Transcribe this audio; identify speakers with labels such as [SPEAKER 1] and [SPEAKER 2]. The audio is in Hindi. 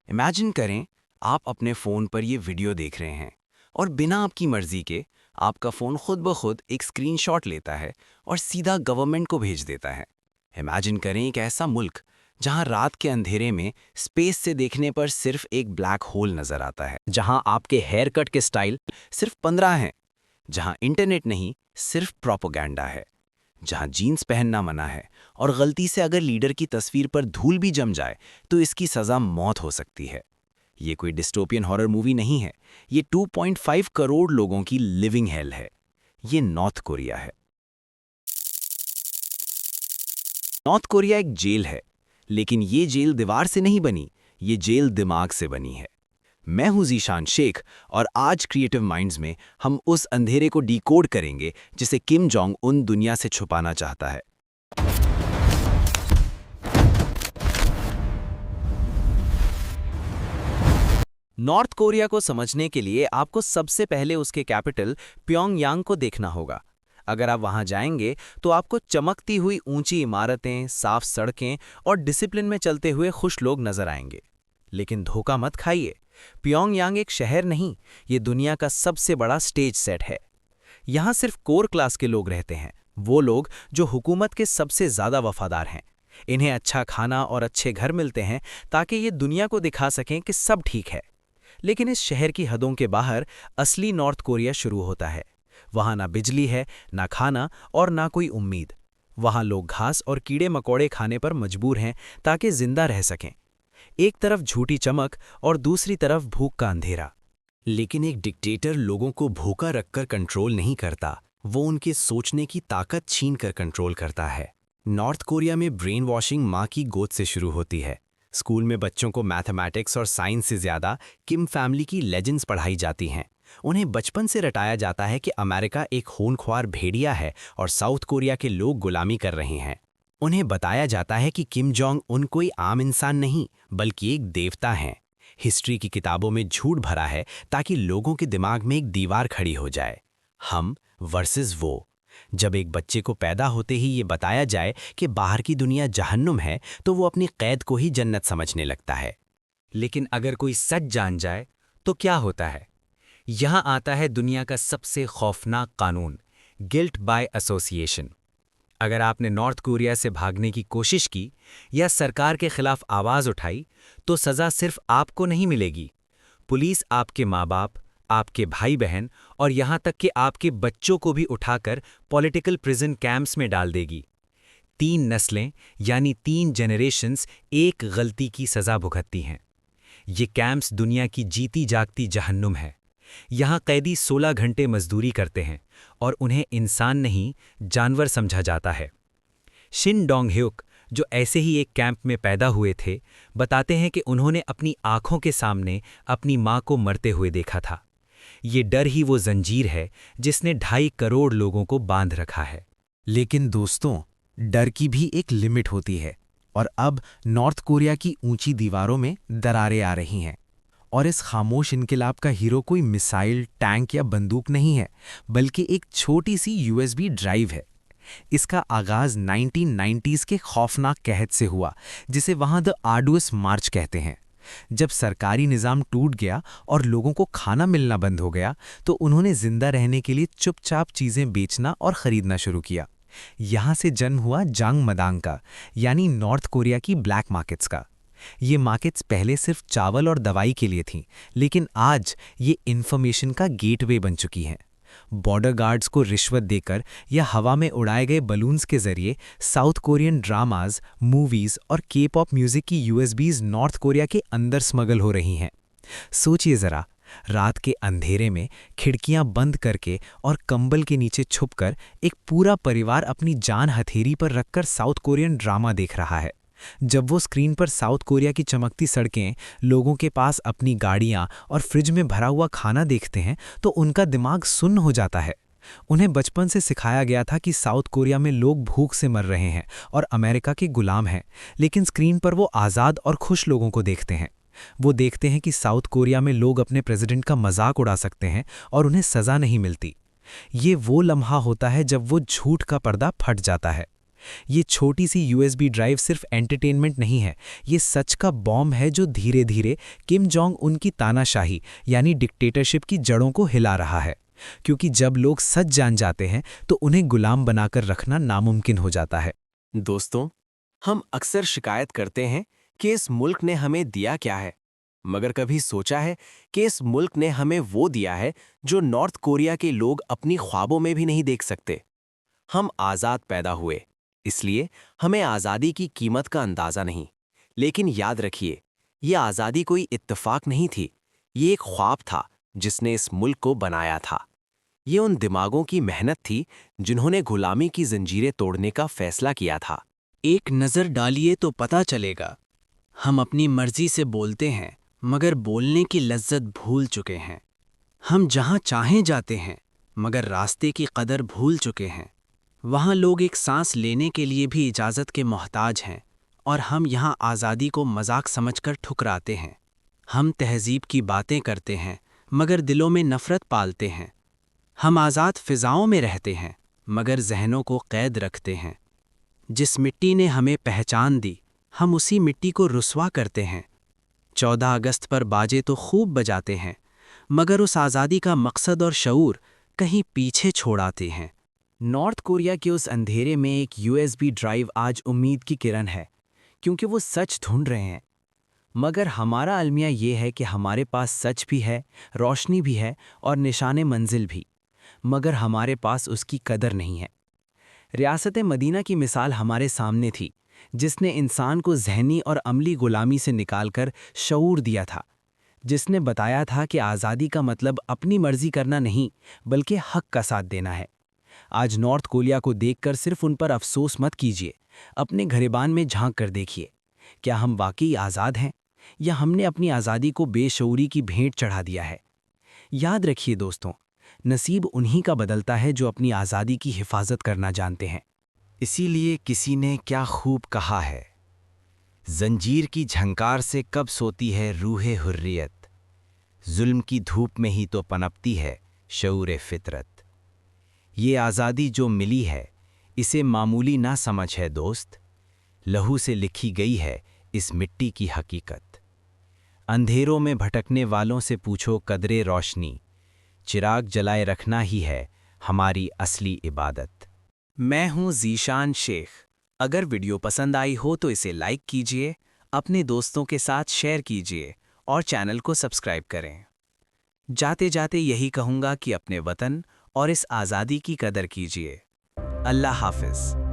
[SPEAKER 1] इमेजिन करें, आप अपने फ़ोन पर ये वीडियो देख रहे हैं और बिना आपकी मर्ज़ी के आपका फ़ोन खुद ब खुद एक स्क्रीनशॉट लेता है और सीधा गवर्नमेंट को भेज देता है। इमेजिन करें एक ऐसा मुल्क जहां रात के अंधेरे में स्पेस से देखने पर सिर्फ एक ब्लैक होल नज़र आता है, जहां आपके हेयर कट के स्टाइल सिर्फ 15 हैं, जहां इंटरनेट नहीं सिर्फ प्रोपोगेंडा है, जहां जीन्स पहनना मना है और गलती से अगर लीडर की तस्वीर पर धूल भी जम जाए तो इसकी सज़ा मौत हो सकती है। ये कोई डिस्टोपियन हॉरर मूवी नहीं है, ये 2.5 करोड़ लोगों की लिविंग हेल है। ये नॉर्थ कोरिया है। नॉर्थ कोरिया एक जेल है, लेकिन ये जेल दीवार से नहीं बनी, ये जेल दिमाग से बनी है। मैं हूं ज़ीशान शेख और आज क्रिएटिव माइंड्स में हम उस अंधेरे को डिकोड करेंगे जिसे किम जोंग उन दुनिया से छुपाना चाहता है। नॉर्थ कोरिया को समझने के लिए आपको सबसे पहले उसके कैपिटल प्योंगयांग को देखना होगा। अगर आप वहां जाएंगे तो आपको चमकती हुई ऊंची इमारतें, साफ सड़कें और डिसिप्लिन में चलते हुए खुश लोग नजर आएंगे। लेकिन धोखा मत खाइए, प्योंगयांग एक शहर नहीं, ये दुनिया का सबसे बड़ा स्टेज सेट है। यहाँ सिर्फ कोर क्लास के लोग रहते हैं, वो लोग जो हुकूमत के सबसे ज्यादा वफादार हैं। इन्हें अच्छा खाना और अच्छे घर मिलते हैं ताकि ये दुनिया को दिखा सकें कि सब ठीक है। लेकिन इस शहर की हदों के बाहर असली नॉर्थ कोरिया शुरू होता है। वहां ना बिजली है, ना खाना और ना कोई उम्मीद। वहां लोग घास और कीड़े मकोड़े खाने पर मजबूर हैं ताकि जिंदा रह सकें। एक तरफ झूठी चमक और दूसरी तरफ भूख का अंधेरा। लेकिन एक डिक्टेटर लोगों को भूखा रखकर कंट्रोल नहीं करता, वो उनके सोचने की ताकत छीन कर कंट्रोल करता है। नॉर्थ कोरिया में ब्रेन वॉशिंग माँ की गोद से शुरू होती है। स्कूल में बच्चों को मैथमेटिक्स और साइंस से ज़्यादा किम फैमिली की लेजेंड्स पढ़ाई जाती हैं। उन्हें बचपन से रटाया जाता है कि अमेरिका एक खूनख्वार भेड़िया है और साउथ कोरिया के लोग गुलामी कर रहे हैं। उन्हें बताया जाता है कि किम जोंग उन कोई आम इंसान नहीं, बल्कि एक देवता हैं। हिस्ट्री की किताबों में झूठ भरा है ताकि लोगों के दिमाग में एक दीवार खड़ी हो जाए, हम वर्सेस वो। जब एक बच्चे को पैदा होते ही ये बताया जाए कि बाहर की दुनिया जहन्नुम है, तो वो अपनी कैद को ही जन्नत समझने लगता है।
[SPEAKER 2] लेकिन अगर कोई सच जान जाए तो क्या होता है? यहाँ आता है दुनिया का सबसे खौफनाक कानून, गिल्ट बाय एसोसिएशन। अगर आपने नॉर्थ कोरिया से भागने की कोशिश की या सरकार के खिलाफ आवाज़ उठाई, तो सज़ा सिर्फ आपको नहीं मिलेगी। पुलिस आपके माँ बाप, आपके भाई बहन और यहाँ तक कि आपके बच्चों को भी उठाकर पॉलिटिकल प्रिजन कैंप्स में डाल देगी। 3 नस्लें यानी 3 जेनरेशन्स एक गलती की सज़ा भुगतती हैं। ये कैंप्स दुनिया की जीती जागती जहन्नुम है। यहाँ कैदी 16 घंटे मजदूरी करते हैं और उन्हें इंसान नहीं, जानवर समझा जाता है। शिन डोंग ह्युक, जो ऐसे ही एक कैंप में पैदा हुए थे, बताते हैं कि उन्होंने अपनी आंखों के सामने अपनी माँ को मरते हुए देखा था। ये डर ही वो जंजीर है जिसने 2.5 करोड़ लोगों को बांध रखा है।
[SPEAKER 3] लेकिन दोस्तों, डर की भी एक लिमिट होती है और अब नॉर्थ कोरिया की ऊंची दीवारों में दरारें आ रही हैं। और इस खामोश इनकलाब का हीरो कोई मिसाइल, टैंक या बंदूक नहीं है, बल्कि एक छोटी सी यूएसबी ड्राइव है। इसका आगाज 1990s के खौफनाक कहत से हुआ, जिसे वहां द आर्डुअस मार्च कहते हैं। जब सरकारी निज़ाम टूट गया और लोगों को खाना मिलना बंद हो गया, तो उन्होंने जिंदा रहने के लिए चुपचाप चीज़ें बेचना और खरीदना शुरू किया। यहाँ से जन्म हुआ जांग मदांग का, यानी नॉर्थ कोरिया की ब्लैक मार्केट्स का। ये मार्केट्स पहले सिर्फ चावल और दवाई के लिए थीं, लेकिन आज ये इन्फॉर्मेशन का गेटवे बन चुकी हैं। बॉर्डर गार्ड्स को रिश्वत देकर या हवा में उड़ाए गए बलून्स के जरिए साउथ कोरियन ड्रामाज, मूवीज़ और के-पॉप म्यूज़िक की यूएसबीज़ नॉर्थ कोरिया के अंदर स्मगल हो रही हैं। सोचिए ज़रा, रात के अंधेरे में खिड़कियां बंद करके और कंबल के नीचे छुपकर एक पूरा परिवार अपनी जान हथेली पर रखकर साउथ कोरियन ड्रामा देख रहा है। जब वो स्क्रीन पर साउथ कोरिया की चमकती सड़कें, लोगों के पास अपनी गाड़ियां और फ्रिज में भरा हुआ खाना देखते हैं, तो उनका दिमाग सुन्न हो जाता है। उन्हें बचपन से सिखाया गया था कि साउथ कोरिया में लोग भूख से मर रहे हैं और अमेरिका के गुलाम हैं, लेकिन स्क्रीन पर वो आज़ाद और खुश लोगों को देखते हैं। वो देखते हैं कि साउथ कोरिया में लोग अपने प्रेसिडेंट का मजाक उड़ा सकते हैं और उन्हें सज़ा नहीं मिलती। ये वो लम्हा होता है जब वो झूठ का पर्दा फट जाता है। ये छोटी सी यूएसबी ड्राइव सिर्फ एंटरटेनमेंट नहीं है, ये सच का बॉम्ब है जो धीरे धीरे किम जोंग उनकी तानाशाही यानी डिक्टेटरशिप की जड़ों को हिला रहा है। क्योंकि जब लोग सच जान जाते हैं तो उन्हें गुलाम बनाकर रखना नामुमकिन हो जाता है।
[SPEAKER 1] दोस्तों, हम अक्सर शिकायत करते हैं कि इस मुल्क ने हमें दिया क्या है, मगर कभी सोचा है कि इस मुल्क ने हमें वो दिया है जो नॉर्थ कोरिया के लोग अपनी ख्वाबों में भी नहीं देख सकते। हम आज़ाद पैदा हुए, इसलिए हमें आज़ादी की कीमत का अंदाज़ा नहीं। लेकिन याद रखिए, ये आज़ादी कोई इत्तेफाक नहीं थी, ये एक ख्वाब था जिसने इस मुल्क को बनाया था। ये उन दिमागों की मेहनत थी जिन्होंने गुलामी की जंजीरें तोड़ने का फैसला किया था।
[SPEAKER 4] एक नज़र डालिए तो पता चलेगा। हम अपनी मर्जी से बोलते हैं, मगर बोलने की लज्जत भूल चुके हैं। हम जहाँ चाहें जाते हैं, मगर रास्ते की कदर भूल चुके हैं। वहाँ लोग एक सांस लेने के लिए भी इजाज़त के मोहताज हैं, और हम यहाँ आज़ादी को मजाक समझकर ठुकराते हैं। हम तहज़ीब की बातें करते हैं, मगर दिलों में नफ़रत पालते हैं। हम आज़ाद फ़िज़ाओं में रहते हैं, मगर जहनों को कैद रखते हैं। जिस मिट्टी ने हमें पहचान दी, हम उसी मिट्टी को रुस्वा करते हैं। 14 अगस्त पर बाजे तो खूब बजाते हैं, मगर उस आज़ादी का मकसद और शऊर कहीं पीछे छोड़ आते हैं।
[SPEAKER 1] नॉर्थ कोरिया के उस अंधेरे में एक यूएसबी ड्राइव आज उम्मीद की किरण है, क्योंकि वो सच ढूंढ रहे हैं। मगर हमारा अलमिया ये है कि हमारे पास सच भी है, रोशनी भी है और निशाने मंजिल भी, मगर हमारे पास उसकी कदर नहीं है। रियासत मदीना की मिसाल हमारे सामने थी, जिसने इंसान को ज़हनी और अमली गुलामी से निकालकर शऊर दिया था, जिसने बताया था कि आज़ादी का मतलब अपनी मर्जी करना नहीं, बल्कि हक का साथ देना है। आज नॉर्थ कोरिया को देखकर सिर्फ उन पर अफसोस मत कीजिए, अपने घरेबान में झांक कर देखिए। क्या हम वाकई आज़ाद हैं, या हमने अपनी आज़ादी को बेशऊरी की भेंट चढ़ा दिया है? याद रखिए दोस्तों, नसीब उन्हीं का बदलता है जो अपनी आज़ादी की हिफाजत करना जानते हैं।
[SPEAKER 2] इसीलिए किसी ने क्या खूब कहा है, जंजीर की झंकार से कब सोती है रूहे हुर्रियत, जुल्म की धूप में ही तो पनपती है शऊर फितरत। ये आज़ादी जो मिली है, इसे मामूली ना समझ है दोस्त, लहू से लिखी गई है इस मिट्टी की हकीकत। अंधेरों में भटकने वालों से पूछो कदरे रोशनी, चिराग जलाए रखना ही है हमारी असली इबादत।
[SPEAKER 1] मैं हूं ज़ीशान शेख। अगर वीडियो पसंद आई हो तो इसे लाइक कीजिए, अपने दोस्तों के साथ शेयर कीजिए और चैनल को सब्सक्राइब करें। जाते जाते यही कहूँगा कि अपने वतन और इस आज़ादी की कदर कीजिए। अल्लाह हाफ़िज़।